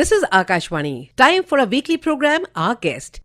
This is Akashvani. Time for a weekly program, Our Guest.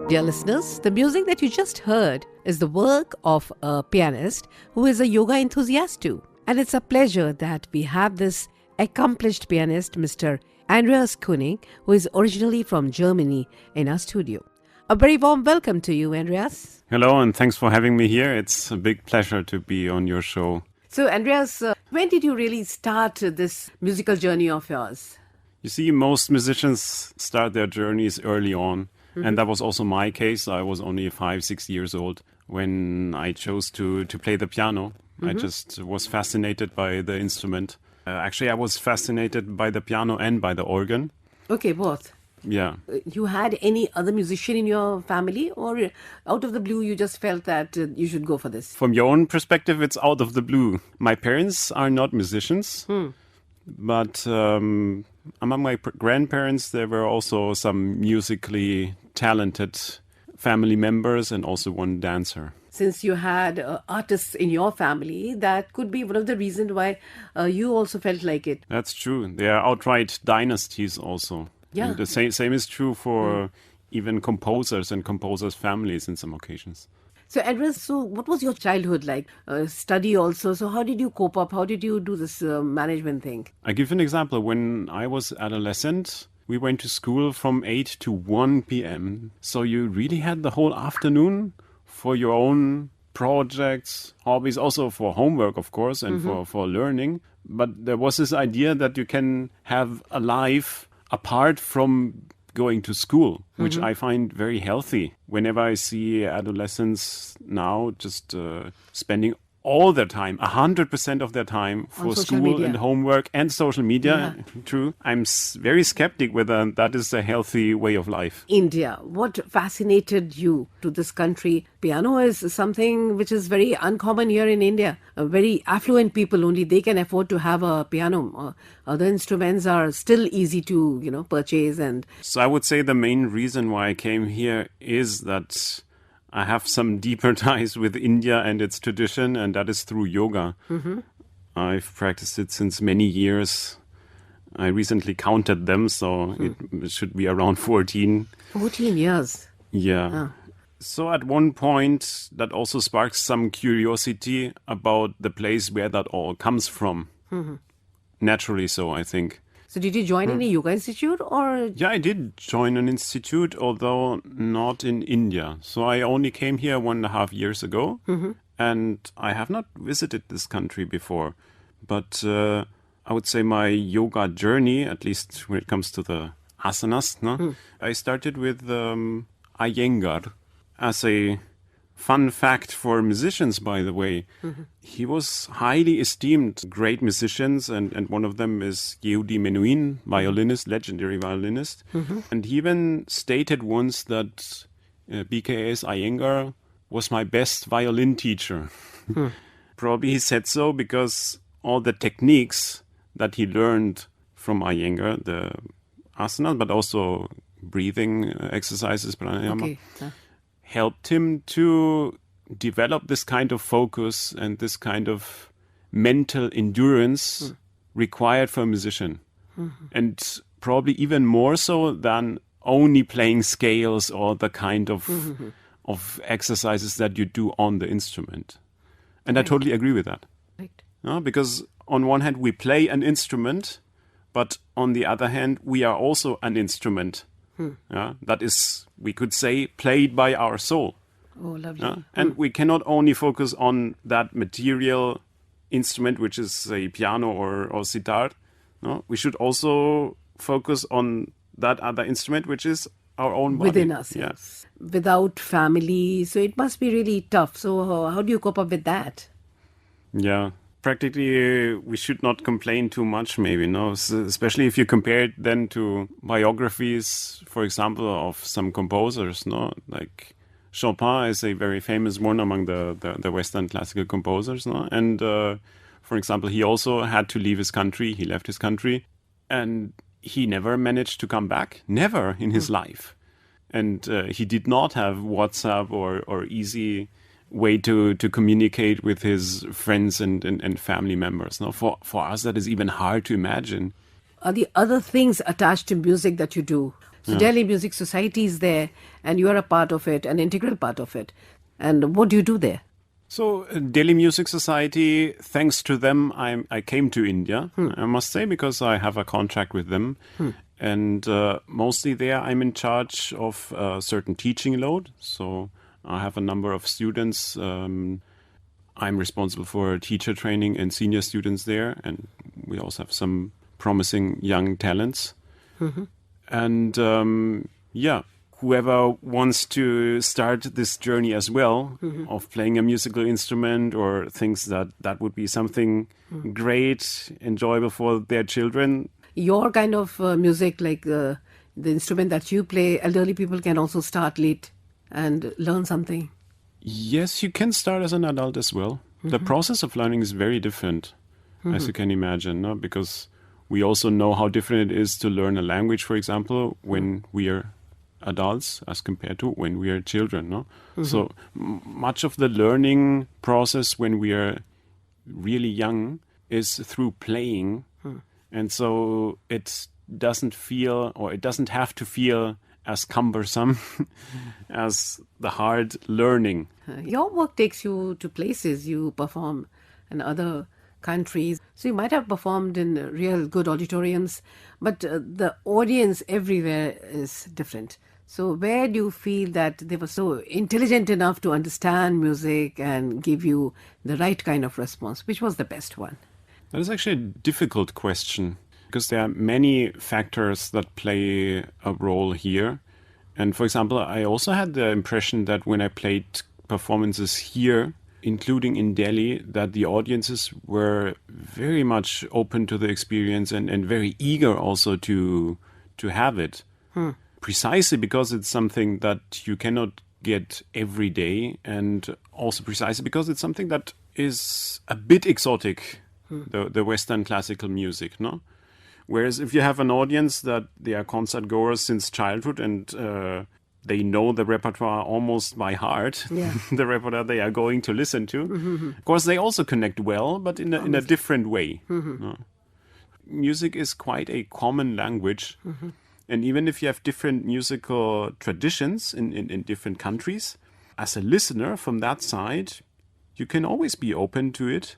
Dear listeners, the music that you just heard is the work of a pianist who is a yoga enthusiast too. And it's a pleasure that we have this accomplished pianist, Mr. Andreas König, who is originally from Germany, in our studio. A very warm welcome to you, Andreas. Hello, and thanks for having me here. It's a big pleasure to be on your show. So, Andreas, when did you really start this musical journey of yours? You see, most musicians start their journeys early on. And that was also my case. I was only 5-6 years old when I chose to play the piano. I just was fascinated by the instrument. Actually, I was fascinated by the piano and by the organ. Okay, both. Yeah. You had any other musician in your family, or out of the blue you just felt that you should go for this? From your own perspective, it's out of the blue. My parents are not musicians. But among my grandparents, there were also some musically talented family members and also one dancer. Since you had artists in your family, that could be one of the reasons why you also felt like it. That's true. They are outright dynasties also. Yeah. And the same is true for even composers and composers' families in some occasions. So, Andreas, what was your childhood like? Study also. So how did you cope up? How did you do this management thing? I give an example. When I was adolescent, we went to school from 8 to 1 p.m. So you really had the whole afternoon for your own projects, hobbies, also for homework, of course, and for learning. But there was this idea that you can have a life apart from going to school, which I find very healthy. Whenever I see adolescents now just spending all their time, 100% of their time for school media. and homework and social media, true. I'm very skeptic whether that is a healthy way of life. India, what fascinated you to this country? Piano is something which is very uncommon here in India. Very affluent people only, they can afford to have a piano. Other instruments are still easy to, purchase. And So I would say the main reason why I came here is that I have some deeper ties with India and its tradition, and that is through yoga. I've practiced it since many years. I recently counted them, so it should be around 14. 14 years. Yeah. So at one point, that also sparks some curiosity about the place where that all comes from. Naturally so, I think. So did you join any yoga institute or? Yeah, I did join an institute, although not in India. So I only came here 1.5 years ago, and I have not visited this country before. But I would say my yoga journey, at least when it comes to the asanas, I started with Iyengar. As a fun fact for musicians, by the way, he was highly esteemed, great musicians, and one of them is Yehudi Menuhin, violinist, legendary violinist. And he even stated once that BKS Iyengar was my best violin teacher. Probably he said so because all the techniques that he learned from Iyengar, the asana, but also breathing exercises, pranayama, helped him to develop this kind of focus and this kind of mental endurance required for a musician. And probably even more so than only playing scales or the kind of exercises that you do on the instrument. And I totally agree with that. Right. Because on one hand, we play an instrument, but on the other hand, we are also an instrument. That is, we could say, played by our soul. Oh, lovely. And we cannot only focus on that material instrument, which is a piano or sitar. No? We should also focus on that other instrument, which is our own body. Within us, yes. Without family, so it must be really tough. So how do you cope up with that? Yeah. Practically, we should not complain too much, maybe, no? Especially if you compare it then to biographies, for example, of some composers, no? Like Chopin is a very famous one among the Western classical composers, no? And For example, he also had to leave his country. He left his country and he never managed to come back. Never in his life. And he did not have WhatsApp or easy way to communicate with his friends and family members. No, for us, that is even hard to imagine. Are the other things attached to music that you do? So Delhi Music Society is there and you are a part of it, an integral part of it. And what do you do there? So Delhi Music Society, thanks to them, I came to India, I must say, because I have a contract with them. And mostly there I'm in charge of a certain teaching load. So I have a number of students. I'm responsible for teacher training and senior students there. And we also have some promising young talents. And whoever wants to start this journey as well of playing a musical instrument or thinks that would be something great, enjoyable for their children. Your kind of music, like the instrument that you play, elderly people can also start late and learn something. Yes, you can start as an adult as well. The process of learning is very different, as you can imagine, no? Because we also know how different it is to learn a language, for example, when we are adults as compared to when we are children. No? So much of the learning process when we are really young is through playing. And so it doesn't feel, or it doesn't have to feel as cumbersome as the hard learning. Your work takes you to places, you perform in other countries. So you might have performed in real good auditoriums, but the audience everywhere is different. So where do you feel that they were so intelligent enough to understand music and give you the right kind of response? Which was the best one? That is actually a difficult question because there are many factors that play a role here. And for example, I also had the impression that when I played performances here, including in Delhi, that the audiences were very much open to the experience and very eager also to have it. Precisely because it's something that you cannot get every day, and also precisely because it's something that is a bit exotic, the Western classical music, no? Whereas if you have an audience that they are concert goers since childhood and they know the repertoire almost by heart, the repertoire they are going to listen to. Of course, they also connect well, but in a different way. No? Music is quite a common language. And even if you have different musical traditions in different countries, as a listener from that side, you can always be open to it.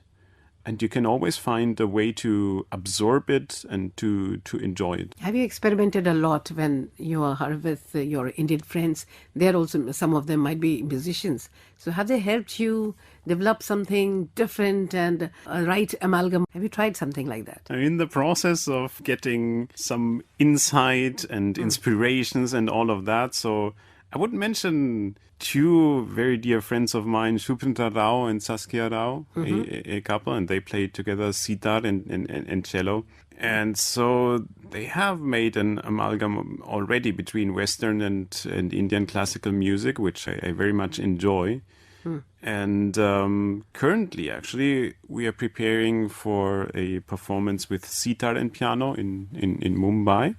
And you can always find a way to absorb it and to enjoy it. Have you experimented a lot when you are with your Indian friends? They're also, some of them might be musicians. So have they helped you develop something different and a right amalgam? Have you tried something like that? I'm in the process of getting some insight and inspirations and all of that. So I would mention two very dear friends of mine, Shubhanta Rao and Saskia Rao, a couple, and they played together sitar and cello. And so they have made an amalgam already between Western and Indian classical music, which I very much enjoy. And currently, actually, we are preparing for a performance with sitar and piano in Mumbai.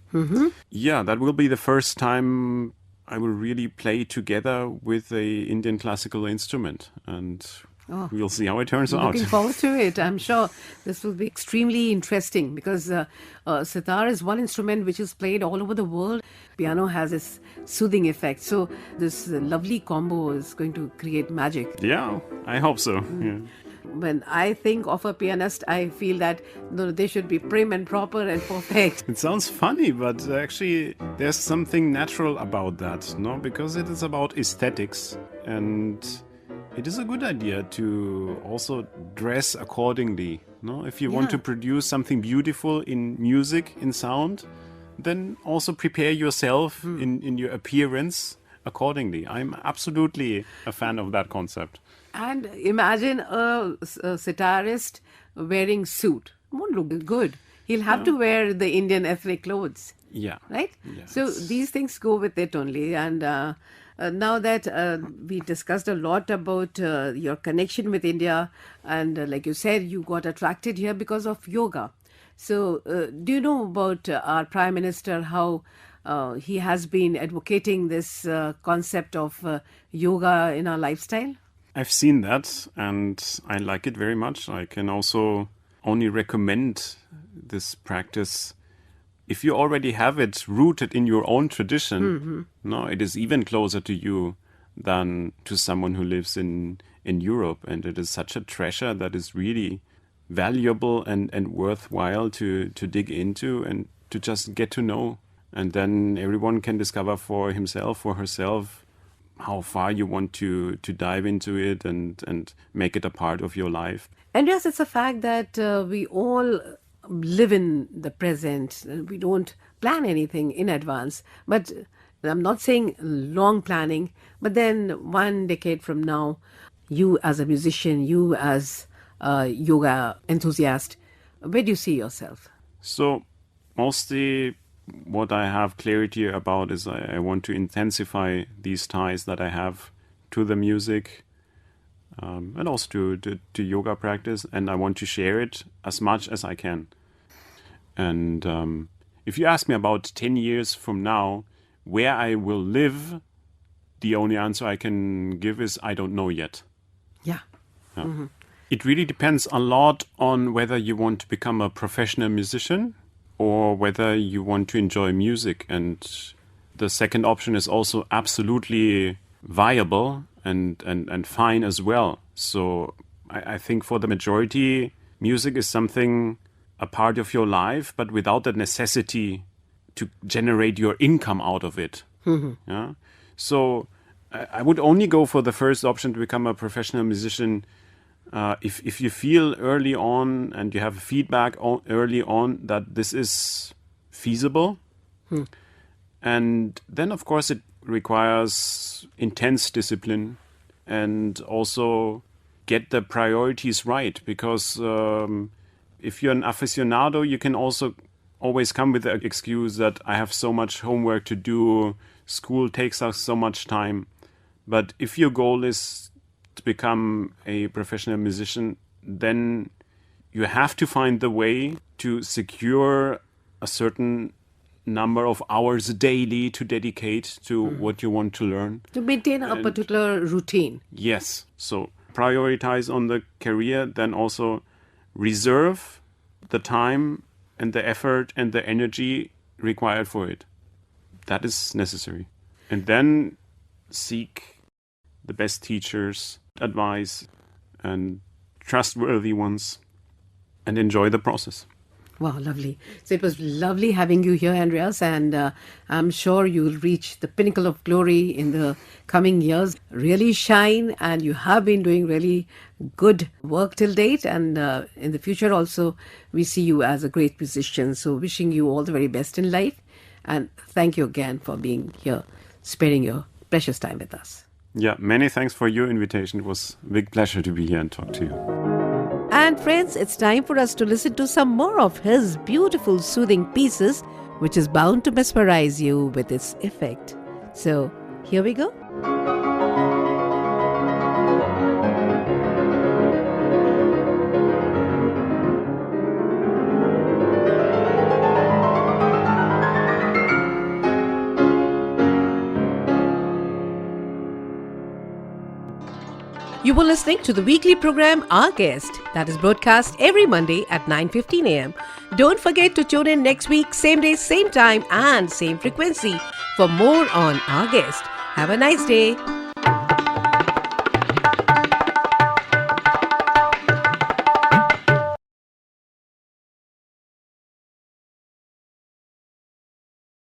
Yeah, that will be the first time I will really play together with a Indian classical instrument, and we'll see how it turns out. Looking forward to it. I'm sure this will be extremely interesting because sitar is one instrument which is played all over the world. Piano has this soothing effect. So this lovely combo is going to create magic. Yeah, I hope so. Yeah. When I think of a pianist, I feel that they should be prim and proper and perfect. It sounds funny, but actually there's something natural about that, no? Because it is about aesthetics, and it is a good idea to also dress accordingly, no? If you want to produce something beautiful in music, in sound, then also prepare yourself in your appearance accordingly. I'm absolutely a fan of that concept. And imagine a sitarist wearing suit. Won't look good. He'll have to wear the Indian ethnic clothes. Yeah. Right? Yeah, so these things go with it only. And now that we discussed a lot about your connection with India, and like you said, you got attracted here because of yoga. So, do you know about our Prime Minister, how he has been advocating this concept of yoga in our lifestyle? I've seen that and I like it very much. I can also only recommend this practice if you already have it rooted in your own tradition. No, it is even closer to you than to someone who lives in Europe. And it is such a treasure that is really valuable and worthwhile to dig into and to just get to know. And then everyone can discover for himself or herself how far you want to dive into it and make it a part of your life. And yes, it's a fact that we all live in the present. We don't plan anything in advance. But I'm not saying long planning, but then 1 decade from now, you as a musician, you as a yoga enthusiast, where do you see yourself? So mostly what I have clarity about is I want to intensify these ties that I have to the music and also to yoga practice, and I want to share it as much as I can. And if you ask me about 10 years from now, where I will live, the only answer I can give is I don't know yet. Yeah. It really depends a lot on whether you want to become a professional musician or whether you want to enjoy music. And the second option is also absolutely viable and fine as well. So I think for the majority, music is something, a part of your life, but without the necessity to generate your income out of it. Yeah? So I would only go for the first option to become a professional musician if you feel early on and you have feedback early on that this is feasible. And then, of course, it requires intense discipline and also get the priorities right. Because if you're an aficionado, you can also always come with the excuse that I have so much homework to do, school takes us so much time. But if your goal is to become a professional musician, then you have to find the way to secure a certain number of hours daily to dedicate to what you want to learn. To maintain a particular routine. Yes. So prioritize on the career, then also reserve the time and the effort and the energy required for it. That is necessary. And then seek the best teachers, advice, and trustworthy ones, and enjoy the process. Wow, lovely. So it was lovely having you here, Andreas, and I'm sure you'll reach the pinnacle of glory in the coming years. Really shine, and you have been doing really good work till date, and in the future also, we see you as a great musician. So wishing you all the very best in life, and thank you again for being here, sparing your precious time with us. Yeah, many thanks for your invitation. It was a big pleasure to be here and talk to you. And friends, it's time for us to listen to some more of his beautiful soothing pieces, which is bound to mesmerize you with its effect. So, here we go. You were listening to the weekly program Our Guest that is broadcast every Monday at 9:15 a.m. Don't forget to tune in next week, same day, same time and same frequency for more on Our Guest. Have a nice day.